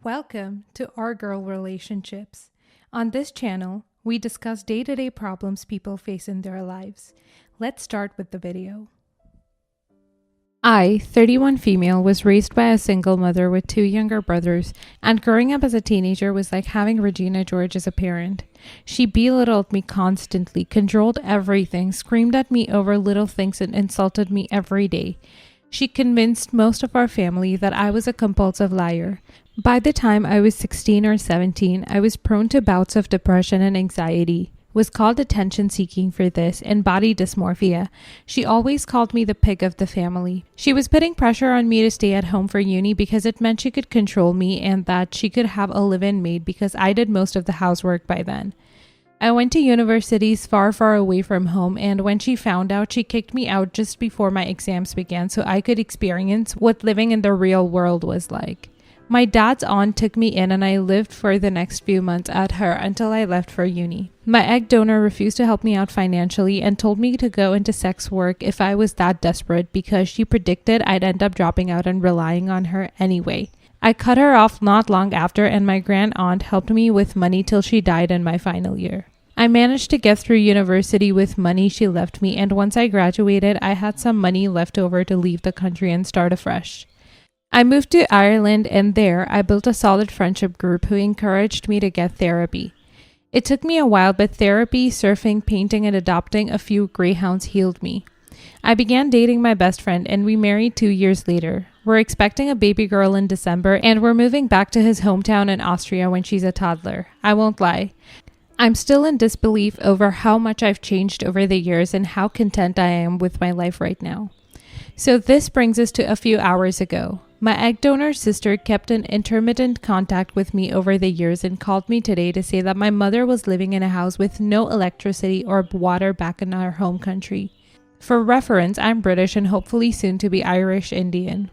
Welcome to Our Girl Relationships. On this channel, we discuss day-to-day problems people face in their lives. Let's start with the video. I, 31 female, was raised by a single mother with two younger brothers, and growing up as a teenager was like having Regina George as a parent. She belittled me constantly, controlled everything, screamed at me over little things, and insulted me every day. She convinced most of our family that I was a compulsive liar. By the time I was 16 or 17, I was prone to bouts of depression and anxiety, was called attention-seeking for this, and body dysmorphia. She always called me the pig of the family. She was putting pressure on me to stay at home for uni because it meant she could control me and that she could have a live-in maid because I did most of the housework by then. I went to universities far, far away from home, and when she found out, she kicked me out just before my exams began so I could experience what living in the real world was like. My dad's aunt took me in and I lived for the next few months at her until I left for uni. My egg donor refused to help me out financially and told me to go into sex work if I was that desperate because she predicted I'd end up dropping out and relying on her anyway. I cut her off not long after, and my grand aunt helped me with money till she died in my final year. I managed to get through university with money she left me, and once I graduated, I had some money left over to leave the country and start afresh. I moved to Ireland, and there I built a solid friendship group who encouraged me to get therapy. It took me a while, but therapy, surfing, painting, and adopting a few greyhounds healed me. I began dating my best friend, and we married 2 years later. We're expecting a baby girl in December, and we're moving back to his hometown in Austria when she's a toddler. I won't lie. I'm still in disbelief over how much I've changed over the years and how content I am with my life right now. So this brings us to a few hours ago. My egg donor sister kept an intermittent contact with me over the years and called me today to say that my mother was living in a house with no electricity or water back in our home country. For reference, I'm British and hopefully soon to be Irish Indian.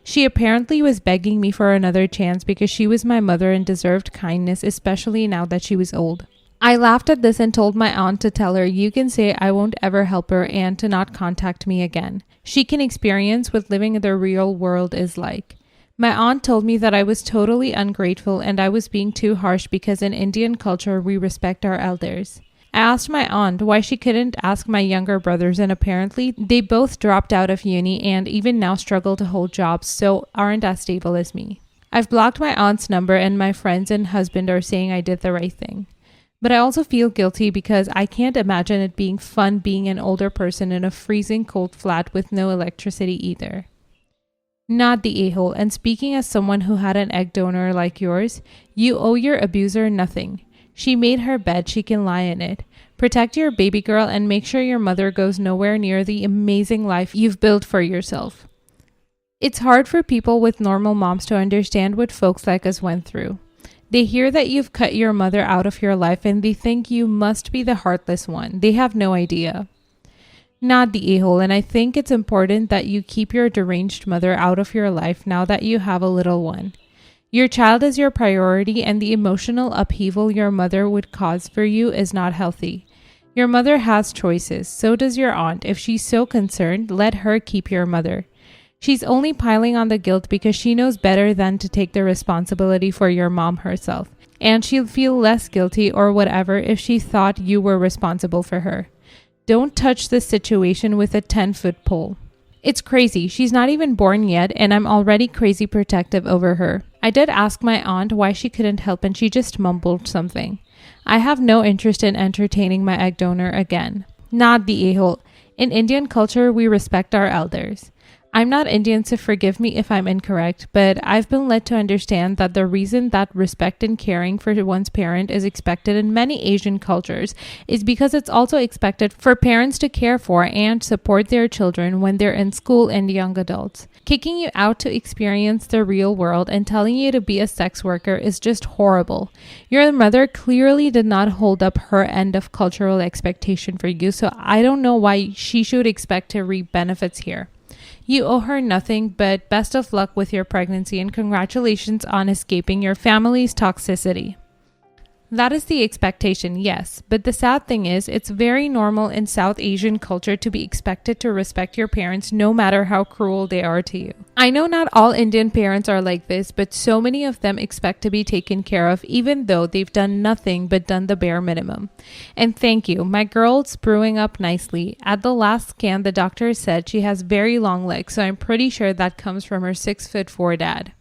She apparently was begging me for another chance because she was my mother and deserved kindness, especially now that she was old. I laughed at this and told my aunt to tell her you can say I won't ever help her and to not contact me again. She can experience what living in the real world is like. My aunt told me that I was totally ungrateful and I was being too harsh because in Indian culture we respect our elders. I asked my aunt why she couldn't ask my younger brothers, and apparently they both dropped out of uni and even now struggle to hold jobs, so aren't as stable as me. I've blocked my aunt's number and my friends and husband are saying I did the right thing. But I also feel guilty because I can't imagine it being fun being an older person in a freezing cold flat with no electricity either. Not the a-hole, and speaking as someone who had an egg donor like yours, you owe your abuser nothing. She made her bed, she can lie in it. Protect your baby girl and make sure your mother goes nowhere near the amazing life you've built for yourself. It's hard for people with normal moms to understand what folks like us went through. They hear that you've cut your mother out of your life and they think you must be the heartless one. They have no idea. Not the a-hole, and I think it's important that you keep your deranged mother out of your life now that you have a little one. Your child is your priority, and the emotional upheaval your mother would cause for you is not healthy. Your mother has choices, so does your aunt. If she's so concerned, let her keep your mother. She's only piling on the guilt because she knows better than to take the responsibility for your mom herself. And she'll feel less guilty or whatever if she thought you were responsible for her. Don't touch this situation with a 10-foot pole. It's crazy. She's not even born yet, and I'm already crazy protective over her. I did ask my aunt why she couldn't help, and she just mumbled something. I have no interest in entertaining my egg donor again. Not the a-hole. In Indian culture, we respect our elders. I'm not Indian, so forgive me if I'm incorrect, but I've been led to understand that the reason that respect and caring for one's parent is expected in many Asian cultures is because it's also expected for parents to care for and support their children when they're in school and young adults. Kicking you out to experience the real world and telling you to be a sex worker is just horrible. Your mother clearly did not hold up her end of cultural expectation for you, so I don't know why she should expect to reap benefits here. You owe her nothing, but best of luck with your pregnancy and congratulations on escaping your family's toxicity. That is the expectation, yes. But the sad thing is, it's very normal in South Asian culture to be expected to respect your parents no matter how cruel they are to you. I know not all Indian parents are like this, but so many of them expect to be taken care of even though they've done nothing but done the bare minimum. And thank you, my girl's brewing up nicely. At the last scan, the doctor said she has very long legs, so I'm pretty sure that comes from her 6'4" dad.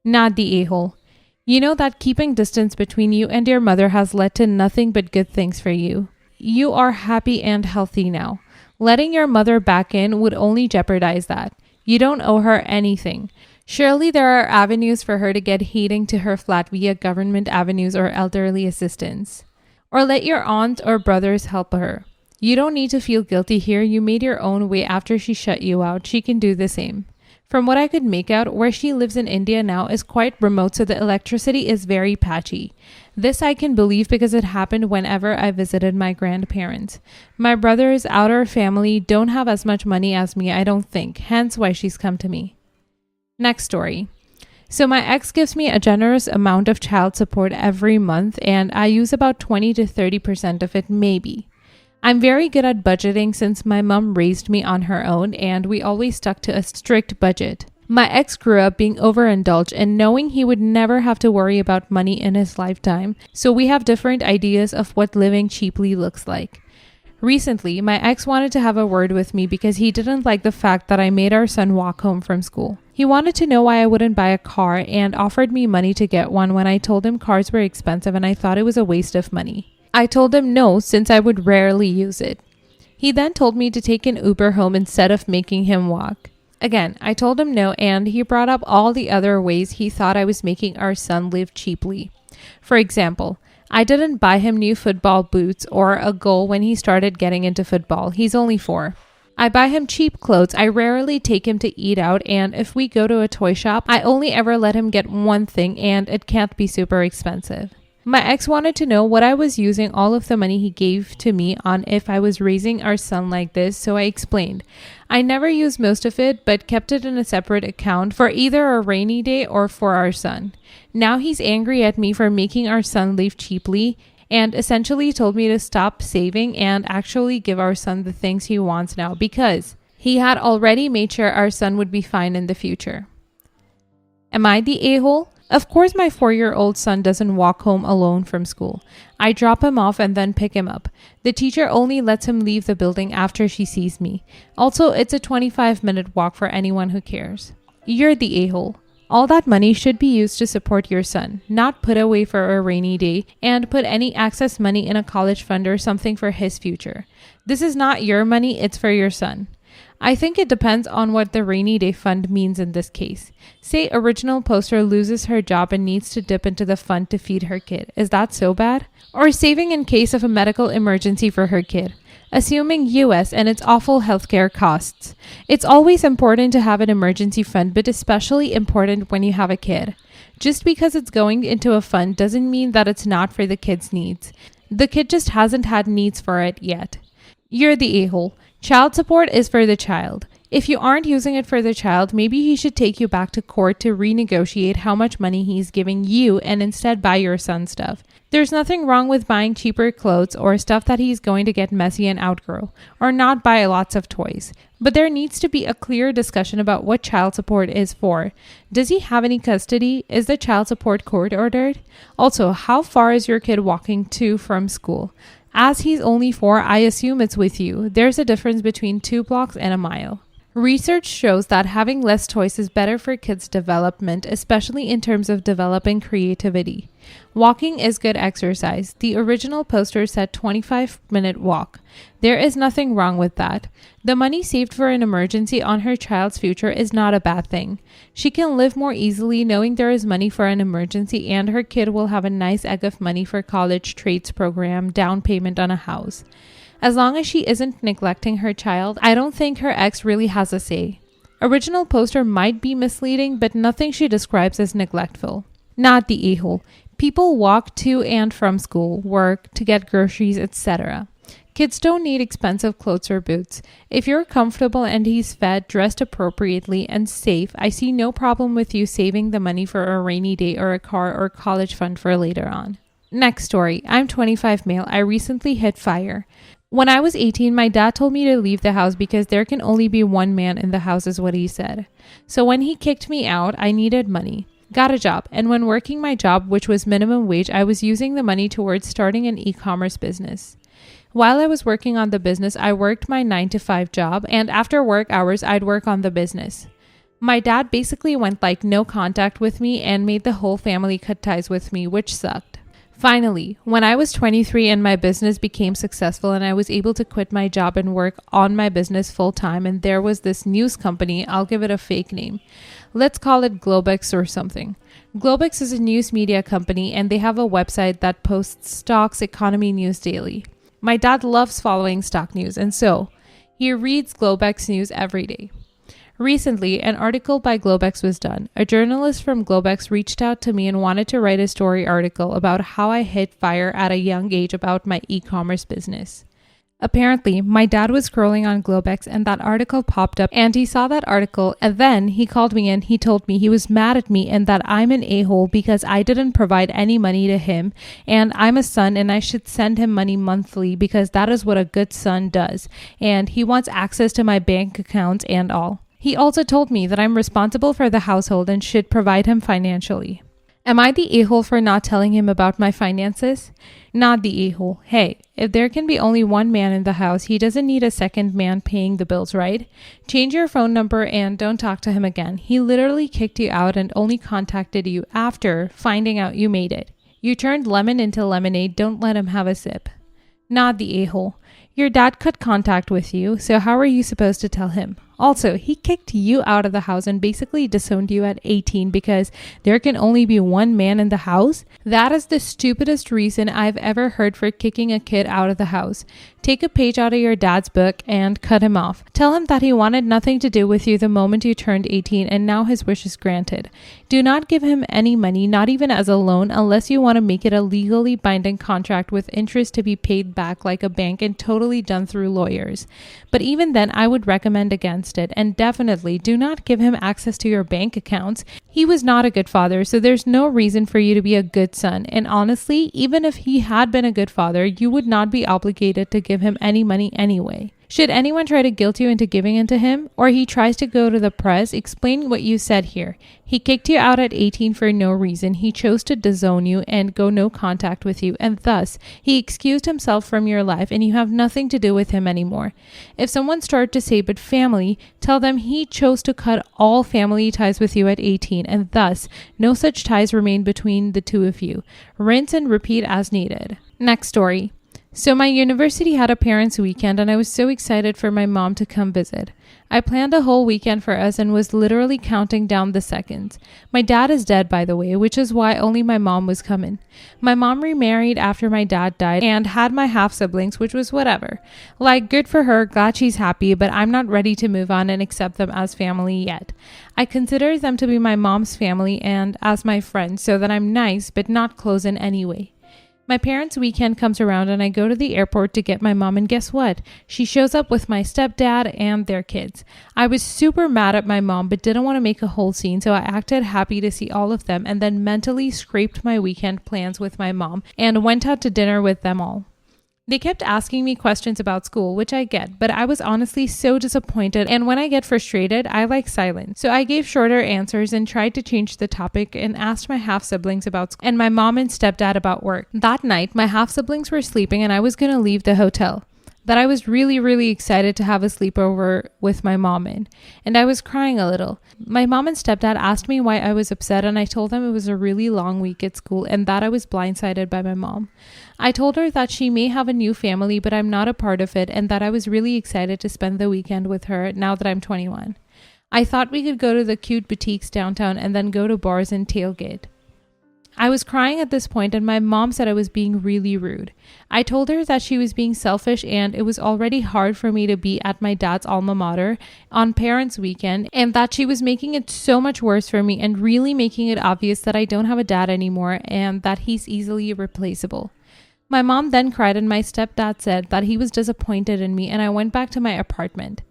Not the a-hole. You know that keeping distance between you and your mother has led to nothing but good things for you. You are happy and healthy now. Letting your mother back in would only jeopardize that. You don't owe her anything. Surely there are avenues for her to get heating to her flat via government avenues or elderly assistance. Or let your aunt or brothers help her. You don't need to feel guilty here. You made your own way after she shut you out. She can do the same. From what I could make out, where she lives in India now is quite remote, so the electricity is very patchy. This I can believe because it happened whenever I visited my grandparents. My brother's outer family don't have as much money as me, I don't think, hence why she's come to me. Next story. So my ex gives me a generous amount of child support every month, and I use about 20 to 30% of it maybe. I'm very good at budgeting since my mom raised me on her own and we always stuck to a strict budget. My ex grew up being overindulged and knowing he would never have to worry about money in his lifetime, so we have different ideas of what living cheaply looks like. Recently, my ex wanted to have a word with me because he didn't like the fact that I made our son walk home from school. He wanted to know why I wouldn't buy a car and offered me money to get one when I told him cars were expensive and I thought it was a waste of money. I told him no, since I would rarely use it. He then told me to take an Uber home instead of making him walk. Again, I told him no, and he brought up all the other ways he thought I was making our son live cheaply. For example, I didn't buy him new football boots or a goal when he started getting into football. He's only 4. I buy him cheap clothes. I rarely take him to eat out, and if we go to a toy shop, I only ever let him get one thing, and it can't be super expensive. My ex wanted to know what I was using all of the money he gave to me on if I was raising our son like this, so I explained. I never used most of it, but kept it in a separate account for either a rainy day or for our son. Now he's angry at me for making our son live cheaply and essentially told me to stop saving and actually give our son the things he wants now because he had already made sure our son would be fine in the future. Am I the a-hole? Of course, my 4-year-old son doesn't walk home alone from school. I drop him off and then pick him up. The teacher only lets him leave the building after she sees me. Also, it's a 25-minute walk for anyone who cares. You're the a-hole. All that money should be used to support your son, not put away for a rainy day and put any excess money in a college fund or something for his future. This is not your money, it's for your son. I think it depends on what the rainy day fund means in this case. Say original poster loses her job and needs to dip into the fund to feed her kid. Is that so bad? Or saving in case of a medical emergency for her kid. Assuming US and its awful healthcare costs. It's always important to have an emergency fund, but especially important when you have a kid. Just because it's going into a fund doesn't mean that it's not for the kid's needs. The kid just hasn't had needs for it yet. You're the a-hole. Child support is for the child. If you aren't using it for the child, maybe he should take you back to court to renegotiate how much money he's giving you and instead buy your son stuff. There's nothing wrong with buying cheaper clothes or stuff that he's going to get messy and outgrow, or not buy lots of toys. But there needs to be a clear discussion about what child support is for. Does he have any custody? Is the child support court ordered? Also, how far is your kid walking to from school? As he's only 4, I assume it's with you. There's a difference between 2 blocks and a mile. Research shows that having less toys is better for kids' development, especially in terms of developing creativity. Walking is good exercise. The original poster said 25-minute walk. There is nothing wrong with that. The money saved for an emergency on her child's future is not a bad thing. She can live more easily knowing there is money for an emergency and her kid will have a nice egg of money for college trades program, down payment on a house. As long as she isn't neglecting her child, I don't think her ex really has a say. Original poster might be misleading, but nothing she describes as neglectful. Not the a-hole. People walk to and from school, work, to get groceries, etc. Kids don't need expensive clothes or boots. If you're comfortable and he's fed, dressed appropriately, and safe, I see no problem with you saving the money for a rainy day or a car or college fund for later on. Next story. I'm 25 male. I recently hit fire. When I was 18, my dad told me to leave the house because there can only be one man in the house is what he said. So when he kicked me out, I needed money. Got a job, and when working my job, which was minimum wage, I was using the money towards starting an e-commerce business. While I was working on the business, I worked my 9 to 5 job, and after work hours, I'd work on the business. My dad basically went like no contact with me and made the whole family cut ties with me, which sucked. Finally, when I was 23 and my business became successful and I was able to quit my job and work on my business full time, and there was this news company, I'll give it a fake name. Let's call it Globex or something. Globex is a news media company and they have a website that posts stocks, economy news daily. My dad loves following stock news, and so he reads Globex news every day. Recently, an article by Globex was done. A journalist from Globex reached out to me and wanted to write a story article about how I hit fire at a young age about my e-commerce business. Apparently, my dad was scrolling on Globex and that article popped up and he saw that article, and then he called me and he told me he was mad at me and that I'm an a-hole because I didn't provide any money to him and I'm a son and I should send him money monthly because that is what a good son does, and he wants access to my bank accounts and all. He also told me that I'm responsible for the household and should provide him financially. Am I the a-hole for not telling him about my finances? Not the a-hole. Hey, if there can be only one man in the house, he doesn't need a second man paying the bills, right? Change your phone number and don't talk to him again. He literally kicked you out and only contacted you after finding out you made it. You turned lemon into lemonade. Don't let him have a sip. Not the a-hole. Your dad cut contact with you, so how are you supposed to tell him? Also, he kicked you out of the house and basically disowned you at 18 because there can only be one man in the house? That is the stupidest reason I've ever heard for kicking a kid out of the house. Take a page out of your dad's book and cut him off. Tell him that he wanted nothing to do with you the moment you turned 18 and now his wish is granted. Do not give him any money, not even as a loan, unless you want to make it a legally binding contract with interest to be paid back like a bank and totally done through lawyers. But even then, I would recommend against it, and definitely do not give him access to your bank accounts. He was not a good father, so there's no reason for you to be a good son. And honestly, even if he had been a good father, you would not be obligated to give him any money anyway. Should anyone try to guilt you into giving in to him, or he tries to go to the press, explain what you said here. He kicked you out at 18 for no reason. He chose to disown you and go no contact with you, and thus he excused himself from your life and you have nothing to do with him anymore. If someone started to say but family, tell them he chose to cut all family ties with you at 18, and thus no such ties remain between the two of you. Rinse and repeat as needed. Next story. So my university had a parents' weekend and I was so excited for my mom to come visit. I planned a whole weekend for us and was literally counting down the seconds. My dad is dead, by the way, which is why only my mom was coming. My mom remarried after my dad died and had my half siblings, which was whatever. Like, good for her, glad she's happy, but I'm not ready to move on and accept them as family yet. I consider them to be my mom's family and as my friends, so that I'm nice but not close in any way. My parents' weekend comes around and I go to the airport to get my mom, and guess what? She shows up with my stepdad and their kids. I was super mad at my mom but didn't want to make a whole scene, so I acted happy to see all of them and then mentally scraped my weekend plans with my mom and went out to dinner with them all. They kept asking me questions about school, which I get, but I was honestly so disappointed, and when I get frustrated, I like silence. So I gave shorter answers and tried to change the topic and asked my half-siblings about school and my mom and stepdad about work. That night, my half-siblings were sleeping and I was going to leave the hotel. That I was really excited to have a sleepover with my mom in, and I was crying a little. My mom and stepdad asked me why I was upset, and I told them it was a really long week at school and that I was blindsided by my mom. I told her that she may have a new family, but I'm not a part of it, and that I was really excited to spend the weekend with her now that I'm 21. I thought we could go to the cute boutiques downtown and then go to bars and tailgate. I was crying at this point and my mom said I was being really rude. I told her that she was being selfish and it was already hard for me to be at my dad's alma mater on parents' weekend, and that she was making it so much worse for me and really making it obvious that I don't have a dad anymore and that he's easily replaceable. My mom then cried and my stepdad said that he was disappointed in me, and I went back to my apartment.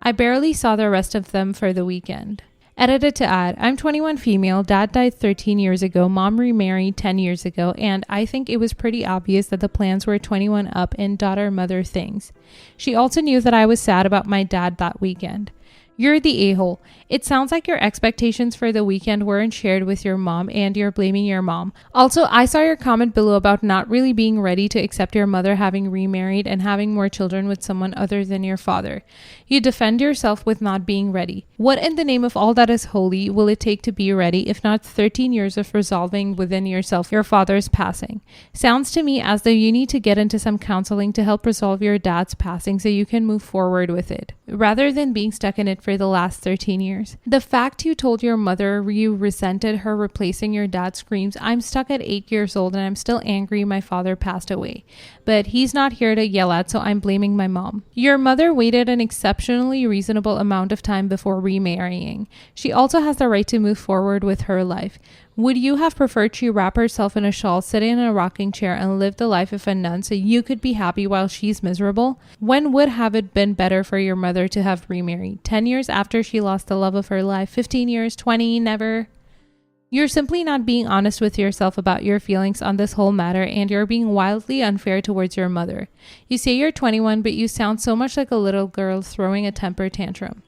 I barely saw the rest of them for the weekend. Edited to add, I'm 21 female, dad died 13 years ago, mom remarried 10 years ago, and I think it was pretty obvious that the plans were 21 up and daughter-mother things. She also knew that I was sad about my dad that weekend. You're the a-hole. It sounds like your expectations for the weekend weren't shared with your mom and you're blaming your mom. Also, I saw your comment below about not really being ready to accept your mother having remarried and having more children with someone other than your father. You defend yourself with not being ready. What in the name of all that is holy will it take to be ready if not 13 years of resolving within yourself your father's passing? Sounds to me as though you need to get into some counseling to help resolve your dad's passing so you can move forward with it, rather than being stuck in it for the last 13 years. The fact you told your mother you resented her replacing your dad screams, I'm stuck at 8 years old and I'm still angry my father passed away. But he's not here to yell at, so I'm blaming my mom. Your mother waited an exceptionally reasonable amount of time before remarrying. She also has the right to move forward with her life. Would you have preferred she wrap herself in a shawl, sit in a rocking chair, and live the life of a nun so you could be happy while she's miserable? When would have it been better for your mother to have remarried? 10 years after she lost the love of her life? 15 years? 20? Never? You're simply not being honest with yourself about your feelings on this whole matter, and you're being wildly unfair towards your mother. You say you're 21, but you sound so much like a little girl throwing a temper tantrum.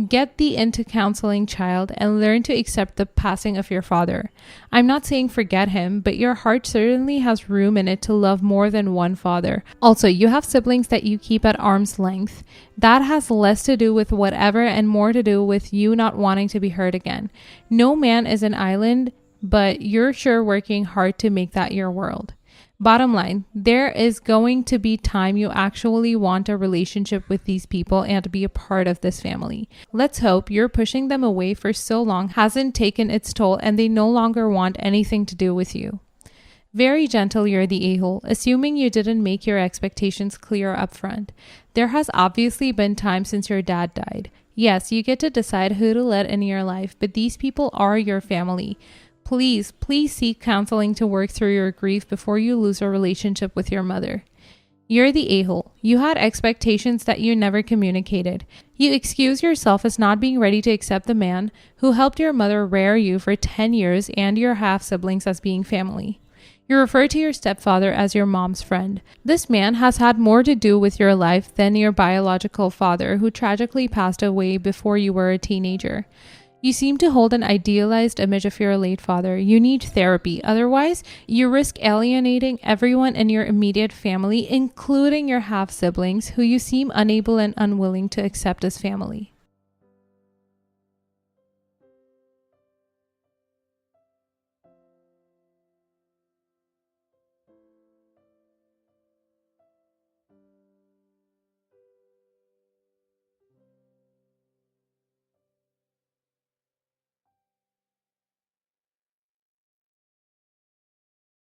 Get thee into counseling, child, and learn to accept the passing of your father. I'm not saying forget him, but your heart certainly has room in it to love more than one father. Also, you have siblings that you keep at arm's length. That has less to do with whatever and more to do with you not wanting to be hurt again. No man is an island, but you're sure working hard to make that your world. Bottom line, there is going to be time you actually want a relationship with these people and be a part of this family. Let's hope you're pushing them away for so long hasn't taken its toll and they no longer want anything to do with you. Very gentle, you're the a-hole, assuming you didn't make your expectations clear up front. There has obviously been time since your dad died. Yes, you get to decide who to let in your life, but these people are your family. Please seek counseling to work through your grief before you lose a relationship with your mother. You're the a-hole. You had expectations that you never communicated. You excuse yourself as not being ready to accept the man who helped your mother rear you for 10 years and your half-siblings as being family. You refer to your stepfather as your mom's friend. This man has had more to do with your life than your biological father, who tragically passed away before you were a teenager. You seem to hold an idealized image of your late father. You need therapy. Otherwise, you risk alienating everyone in your immediate family, including your half-siblings, who you seem unable and unwilling to accept as family.